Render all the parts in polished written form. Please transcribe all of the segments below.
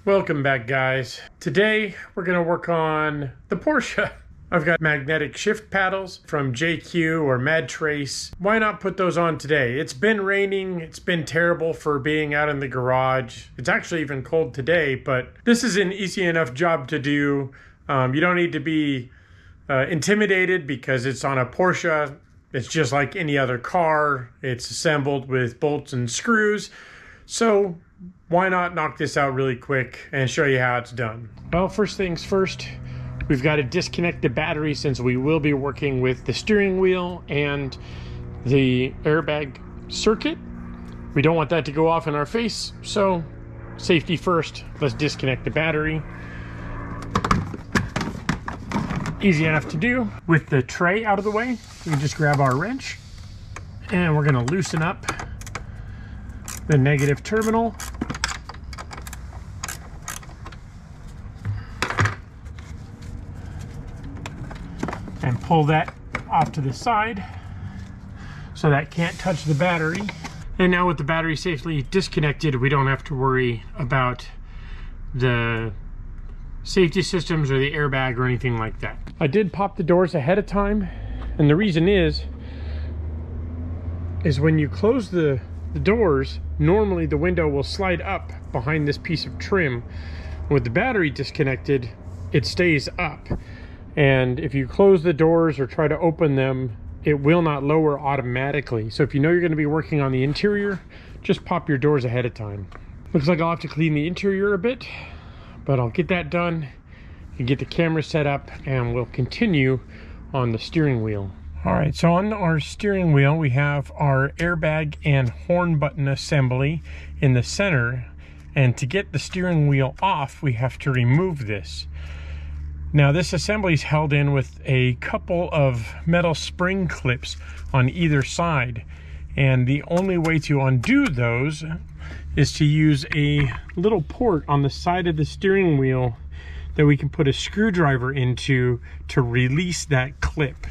Welcome back, guys. Today we're going to work on the Porsche. I've got magnetic shift paddles from JQ or Madtrace. Why not put those on today? It's been raining. It's been terrible for being out in the garage. It's actually even cold today, but this is an easy enough job to do. You don't need to be intimidated because it's on a Porsche. It's just like any other car. It's assembled with bolts and screws. So why not knock this out really quick and show you how it's done? Well, first things first, we've got to disconnect the battery since we will be working with the steering wheel and the airbag circuit. We don't want that to go off in our face, so safety first. Let's disconnect the battery. Easy enough to do. With the tray out of the way, we just grab our wrench and we're going to loosen up the negative terminal. And pull that off to the side so that can't touch the battery. And now with the battery safely disconnected, we don't have to worry about the safety systems or the airbag or anything like that. I did pop the doors ahead of time, and the reason is when you close the doors, normally the window will slide up behind this piece of trim. With the battery disconnected, it stays up. And if you close the doors or try to open them, it will not lower automatically. So if you know you're going to be working on the interior, just pop your doors ahead of time. Looks like I'll have to clean the interior a bit, but I'll get that done and get the camera set up, and we'll continue on the steering wheel. All right, so on our steering wheel, we have our airbag and horn button assembly in the center. And to get the steering wheel off, we have to remove this. Now this assembly is held in with a couple of metal spring clips on either side, and the only way to undo those is to use a little port on the side of the steering wheel that we can put a screwdriver into to release that clip.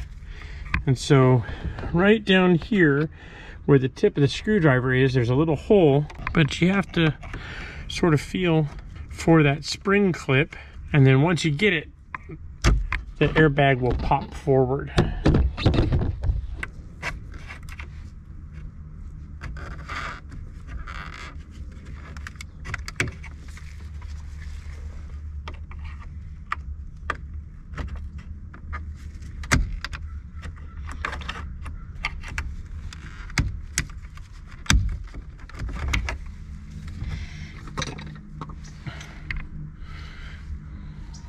And so right down here where the tip of the screwdriver is, there's a little hole, but you have to sort of feel for that spring clip, and then once you get it, the airbag will pop forward.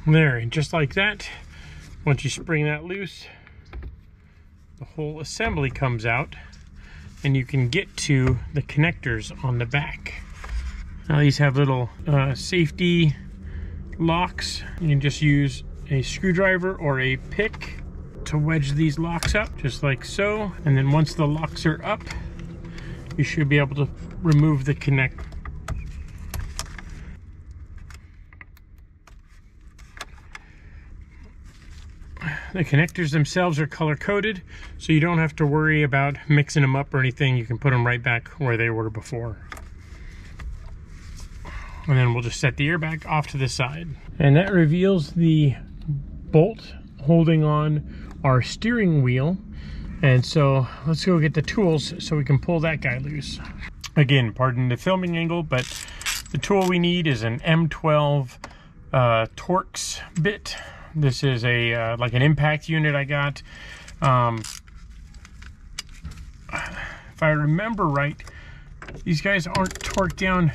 There, and just like that, once you spring that loose, the whole assembly comes out and you can get to the connectors on the back. Now these have little safety locks. You can just use a screwdriver or a pick to wedge these locks up, just like so. And then once the locks are up, you should be able to remove the connector. The connectors themselves are color coded, so you don't have to worry about mixing them up or anything. You can put them right back where they were before. And then we'll just set the airbag off to the side. And that reveals the bolt holding on our steering wheel. And so let's go get the tools so we can pull that guy loose. Again, pardon the filming angle, but the tool we need is an M12 Torx bit. This is a like an impact unit I got. If I remember right, these guys aren't torqued down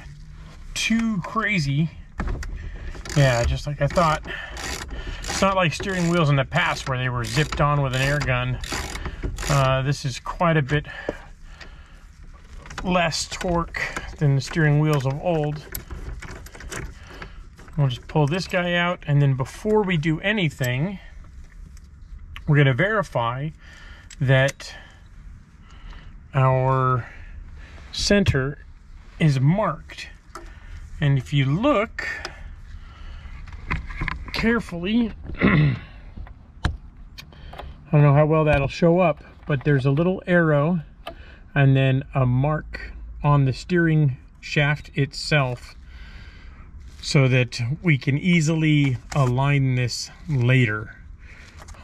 too crazy. Yeah, just like I thought. It's not like steering wheels in the past where they were zipped on with an air gun. This is quite a bit less torque than the steering wheels of old. We'll just pull this guy out, and then before we do anything, we're going to verify that our center is marked. And if you look carefully, I don't know how well that'll show up, but there's a little arrow and then a mark on the steering shaft itself. so that we can easily align this later.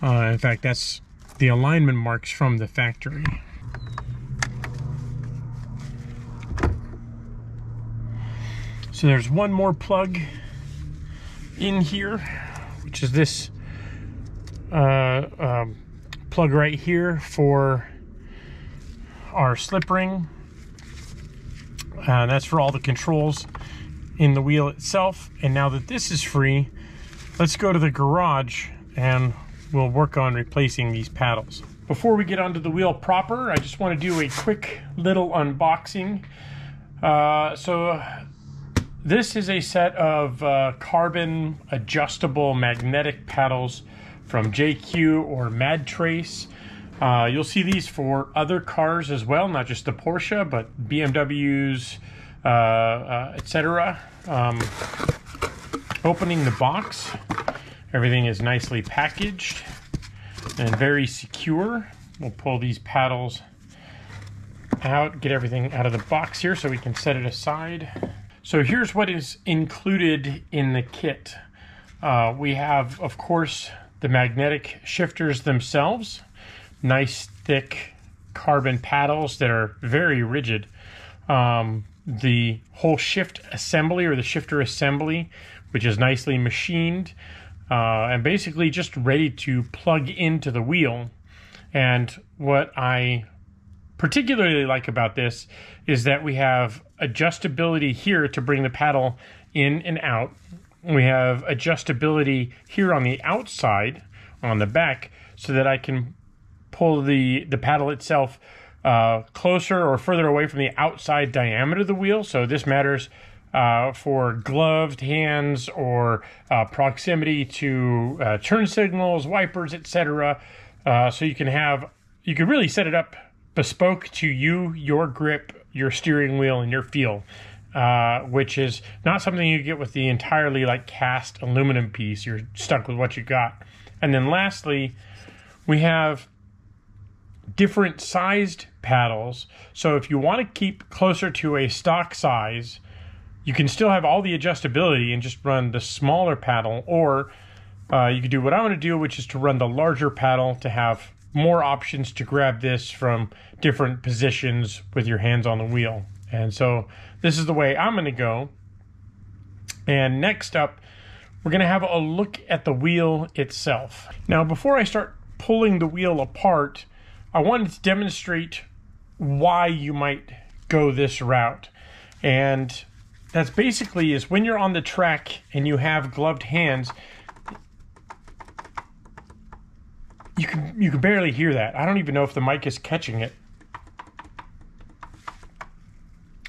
In fact, that's the alignment marks from the factory. So there's one more plug in here, which is this plug right here for our slip ring. That's for all the controls in the wheel itself. And now that this is free, let's go to the garage and we'll work on replacing these paddles. Before we get onto the wheel proper, I just want to do a quick little unboxing. So this is a set of carbon adjustable magnetic paddles from JQ or Madtrace. You'll see these for other cars as well, not just the Porsche, but BMWs, etc. Opening the box, everything is nicely packaged and very secure. We'll pull these paddles out, get everything out of the box here so we can set it aside. So here's what is included in the kit. We have, of course, the magnetic shifters themselves. Nice thick carbon paddles that are very rigid. The whole shift assembly, or the shifter assembly, which is nicely machined and basically just ready to plug into the wheel. And what I particularly like about this is that we have adjustability here to bring the paddle in and out. We have adjustability here on the outside, on the back, so that I can pull the paddle itself closer or further away from the outside diameter of the wheel. So this matters for gloved hands or proximity to turn signals, wipers, etc. So you can really set it up bespoke to you, your grip, your steering wheel, and your feel, which is not something you get with the entirely like cast aluminum piece. You're stuck with what you got. And then lastly, we have different sized paddles. So if you want to keep closer to a stock size, you can still have all the adjustability and just run the smaller paddle, or you could do what I'm going to do, which is to run the larger paddle to have more options to grab this from different positions with your hands on the wheel. And so this is the way I'm going to go. And next up, we're going to have a look at the wheel itself. Now, before I start pulling the wheel apart, I wanted to demonstrate why you might go this route. And that's basically is when you're on the track and you have gloved hands, you can barely hear that. I don't even know if the mic is catching it.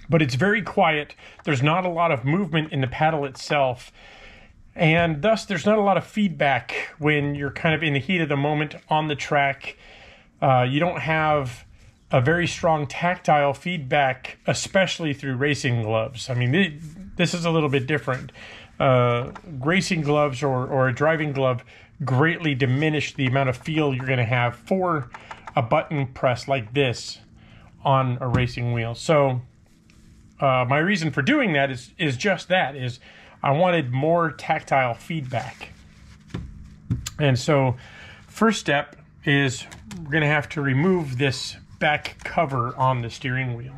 But it's very quiet. There's not a lot of movement in the paddle itself. And thus, there's not a lot of feedback when you're kind of in the heat of the moment on the track. You don't have a very strong tactile feedback, especially through racing gloves. I mean, this is a little bit different. Racing gloves or a driving glove greatly diminish the amount of feel you're going to have for a button press like this on a racing wheel. So my reason for doing that is just that, is I wanted more tactile feedback. And so first step is we're going to have to remove this back cover on the steering wheel.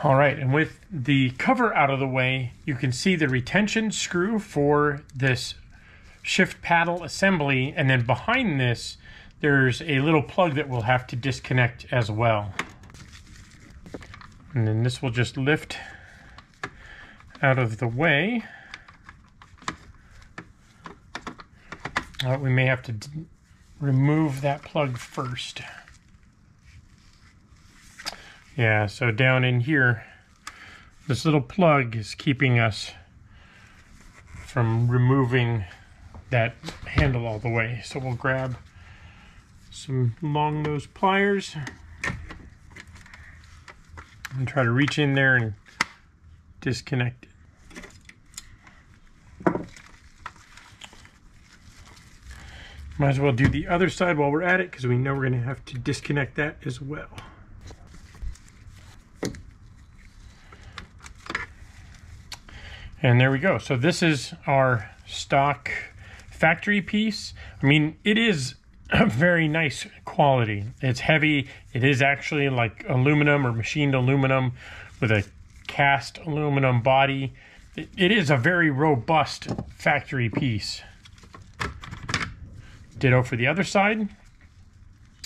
All right, and with the cover out of the way, you can see the retention screw for this shift paddle assembly, and then behind this, there's a little plug that we'll have to disconnect as well. And then this will just lift out of the way. We may have to remove that plug first. Yeah, so down in here, this little plug is keeping us from removing that handle all the way. So we'll grab some long nose pliers and try to reach in there and disconnect it. Might as well do the other side while we're at it, because we know we're going to have to disconnect that as well. And there we go. So this is our stock factory piece. I mean, it is a very nice quality. It's heavy. It is actually like aluminum or machined aluminum with a cast aluminum body. It is a very robust factory piece. Ditto for the other side.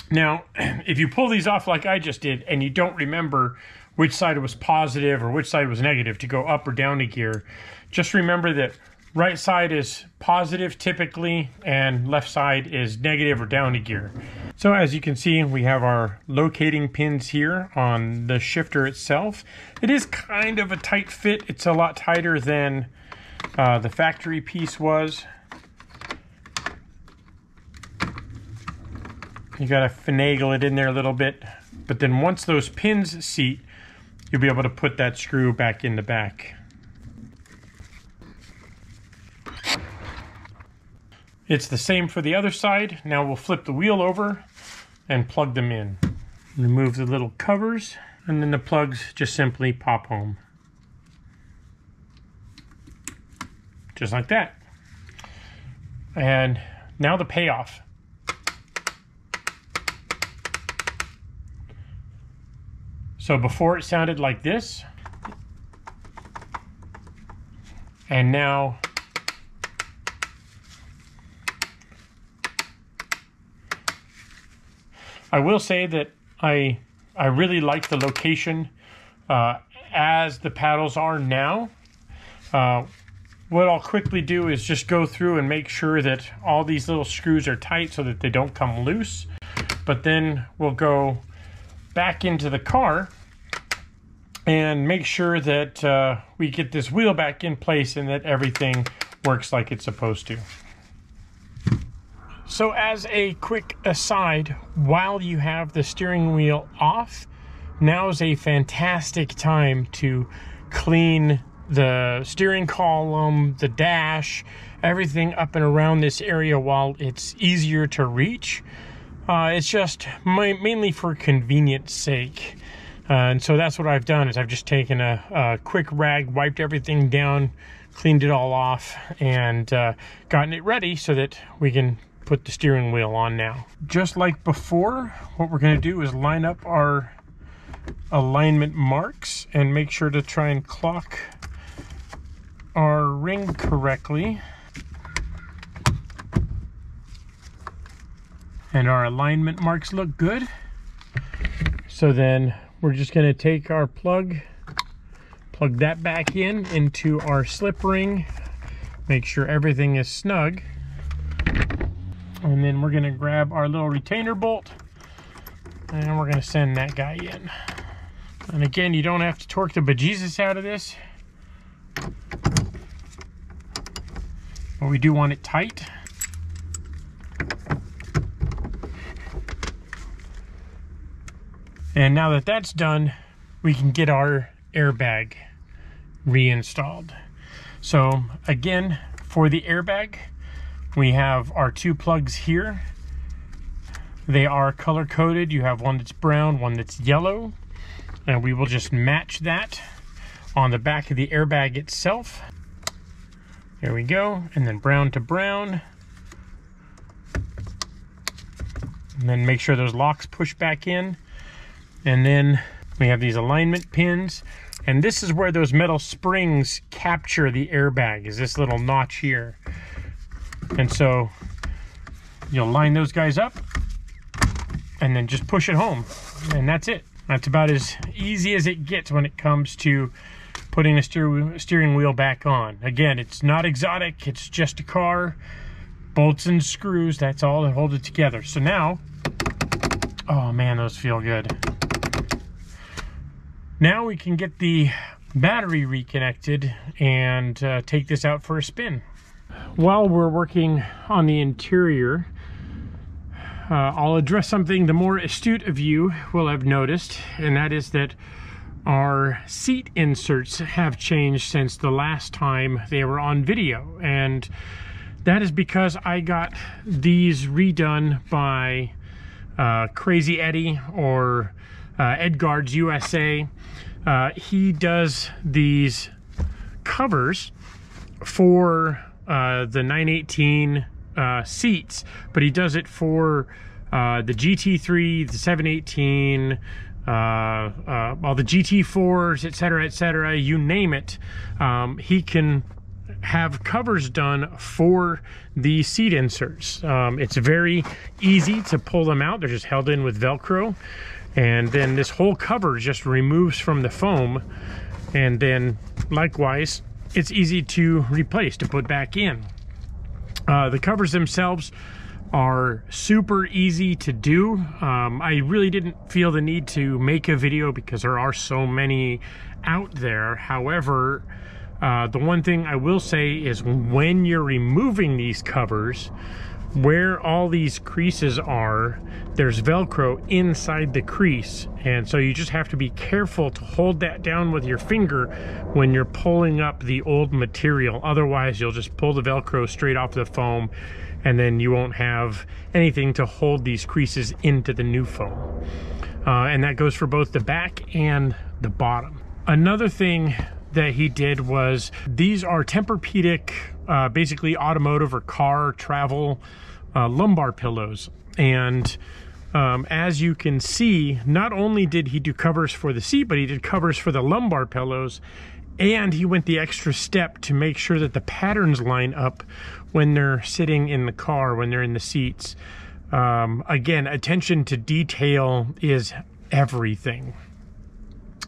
Now, if you pull these off like I just did and you don't remember which side was positive or which side was negative to go up or down a gear, just remember that right side is positive typically and left side is negative or down a gear. So as you can see, we have our locating pins here on the shifter itself. It is kind of a tight fit. It's a lot tighter than the factory piece was. You gotta finagle it in there a little bit, but then once those pins seat, you'll be able to put that screw back in the back. It's the same for the other side. Now we'll flip the wheel over and plug them in. Remove the little covers, and then the plugs just simply pop home. Just like that. And now the payoff. So before it sounded like this, and now I will say that I really like the location as the paddles are now. What I'll quickly do is just go through and make sure that all these little screws are tight so that they don't come loose. But then we'll go back into the car and make sure that we get this wheel back in place and that everything works like it's supposed to. So as a quick aside, while you have the steering wheel off, now is a fantastic time to clean the steering column, the dash, everything up and around this area while it's easier to reach. It's just mainly for convenience sake. And so that's what I've done, is I've just taken a quick rag, wiped everything down, cleaned it all off, and gotten it ready so that we can put the steering wheel on now. Just like before, what we're going to do is line up our alignment marks and make sure to try and clock our ring correctly. And our alignment marks look good. So then we're just going to take our plug that back into our slip ring, make sure everything is snug. And then we're going to grab our little retainer bolt and we're going to send that guy in. And again, you don't have to torque the bejesus out of this, but we do want it tight. And now that that's done, we can get our airbag reinstalled. So again, for the airbag, we have our two plugs here. They are color coded. You have one that's brown, one that's yellow, and we will just match that on the back of the airbag itself. There we go. And then brown to brown. And then make sure those locks push back in. And then we have these alignment pins, and this is where those metal springs capture the airbag, is this little notch here. And so you'll line those guys up and then just push it home, and that's it. That's about as easy as it gets when it comes to putting the steering wheel back on. Again, it's not exotic, it's just a car, bolts and screws, that's all that hold it together. So now, oh man, those feel good. Now we can get the battery reconnected and take this out for a spin. While we're working on the interior, I'll address something the more astute of you will have noticed, and that is that our seat inserts have changed since the last time they were on video. And That is because I got these redone by Crazy Eddie, or EdGaurds USA. He does these covers for the 918 seats, but he does it for the GT3, the 718, all the GT4s, etc., you name it. He can have covers done for the seat inserts. It's very easy to pull them out. They're just held in with Velcro, and then this whole cover just removes from the foam, and then likewise it's easy to replace, to put back in. The covers themselves are super easy to do. I really didn't feel the need to make a video because there are so many out there. However, the one thing I will say is when you're removing these covers, where all these creases are, there's Velcro inside the crease, and so you just have to be careful to hold that down with your finger when you're pulling up the old material. Otherwise you'll just pull the Velcro straight off the foam, and then you won't have anything to hold these creases into the new foam. And that goes for both the back and the bottom. Another thing that he did was, these are Tempur-Pedic, basically automotive or car travel lumbar pillows. And as you can see, not only did he do covers for the seat, but he did covers for the lumbar pillows, and he went the extra step to make sure that the patterns line up when they're sitting in the car, when they're in the seats. Again, attention to detail is everything.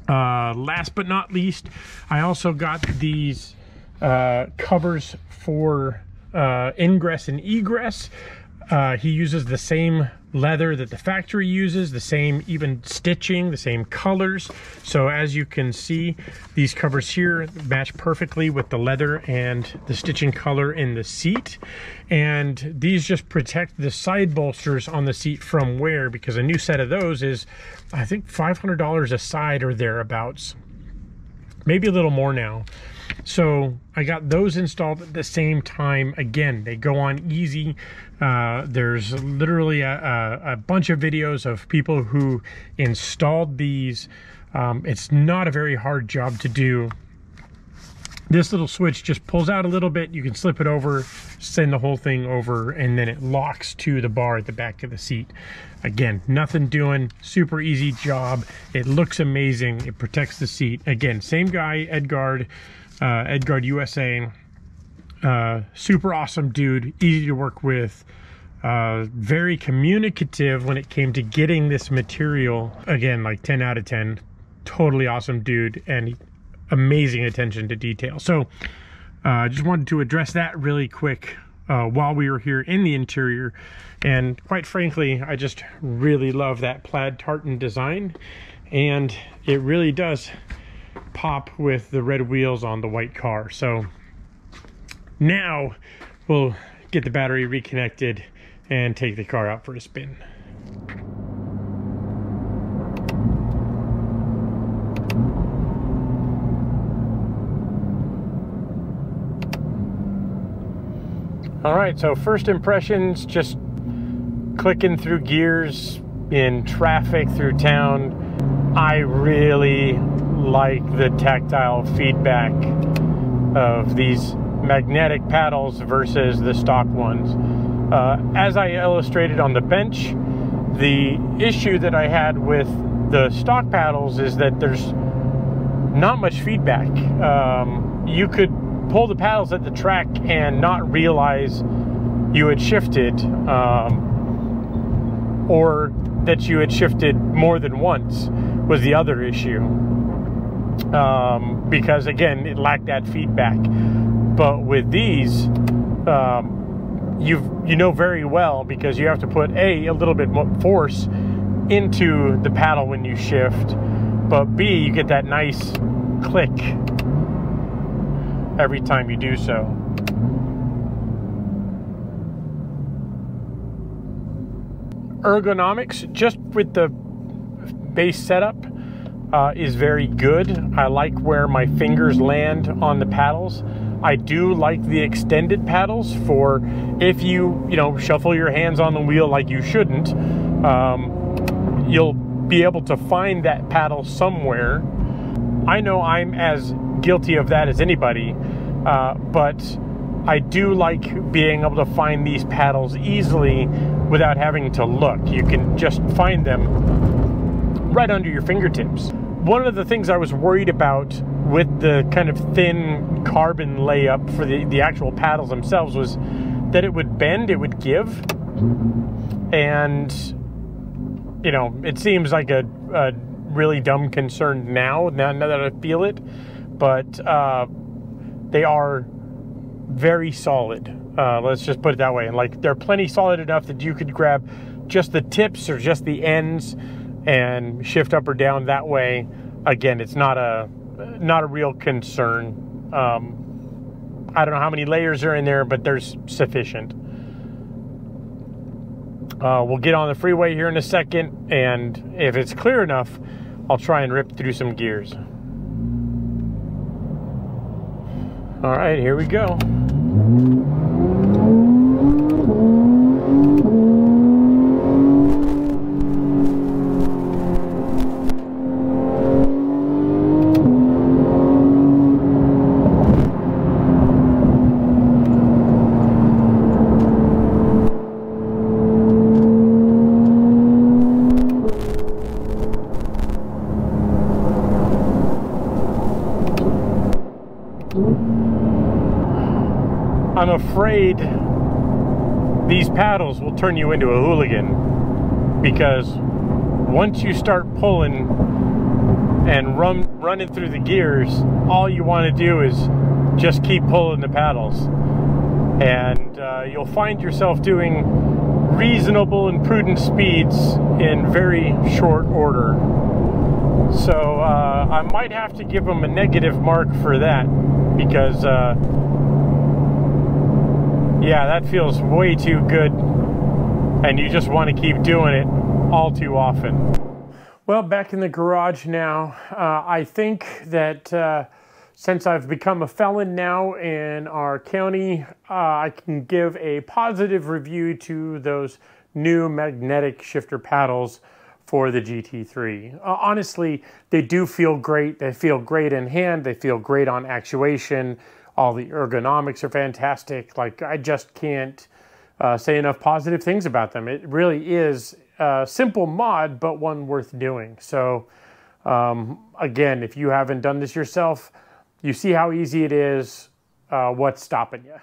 Last but not least, I also got these covers for ingress and egress. He uses the same leather that the factory uses, the same even stitching, the same colors. So as you can see, these covers here match perfectly with the leather and the stitching color in the seat. And these just protect the side bolsters on the seat from wear, because a new set of those is, I think, $500 a side or thereabouts. Maybe a little more now. So I got those installed at the same time. Again, they go on easy. There's literally a bunch of videos of people who installed these. It's not a very hard job to do. This little switch just pulls out a little bit. You can slip it over, send the whole thing over, and then it locks to the bar at the back of the seat. Again, nothing doing, super easy job. It looks amazing. It protects the seat. Again, same guy, EdGaurds USA. Super awesome dude, easy to work with, very communicative when it came to getting this material. Again, like 10 out of 10, totally awesome dude, and amazing attention to detail. So just wanted to address that really quick while we were here in the interior. And quite frankly, I just really love that plaid tartan design, and it really does pop with the red wheels on the white car. So now we'll get the battery reconnected and take the car out for a spin. All right, so first impressions, just clicking through gears in traffic through town. I really like the tactile feedback of these magnetic paddles versus the stock ones. As I illustrated on the bench, the issue that I had with the stock paddles is that there's not much feedback. You could pull the paddles at the track and not realize you had shifted, or that you had shifted more than once was the other issue, because again, it lacked that feedback. But with these, you know very well, because you have to put a little bit more force into the paddle when you shift, but B, you get that nice click every time you do so. Ergonomics, just with the base setup, is very good. I like where my fingers land on the paddles. I do like the extended paddles for if you shuffle your hands on the wheel like you shouldn't. You'll be able to find that paddle somewhere. I know I'm as guilty of that as anybody, but I do like being able to find these paddles easily without having to look. You can just find them right under your fingertips. One of the things I was worried about with the kind of thin carbon layup for the actual paddles themselves was that it would bend, it would give, and it seems like a really dumb concern now that I feel it, but they are very solid. Let's just put it that way. And like, they're plenty solid enough that you could grab just the tips or just the ends and shift up or down that way. Again, it's not a real concern. I don't know how many layers are in there, but there's sufficient. We'll get on the freeway here in a second, and if it's clear enough, I'll try and rip through some gears. All right, here we go. I'm afraid these paddles will turn you into a hooligan, because once you start pulling and running through the gears, all you want to do is just keep pulling the paddles, and you'll find yourself doing reasonable and prudent speeds in very short order. So I might have to give them a negative mark for that, because yeah, that feels way too good, and you just want to keep doing it all too often. Well, back in the garage now. I think that since I've become a felon now in our county, I can give a positive review to those new magnetic shifter paddles for the GT3. Honestly, they do feel great. They feel great in hand. They feel great on actuation. All the ergonomics are fantastic. Like, I just can't say enough positive things about them. It really is a simple mod, but one worth doing. So again, if you haven't done this yourself, you see how easy it is. What's stopping you?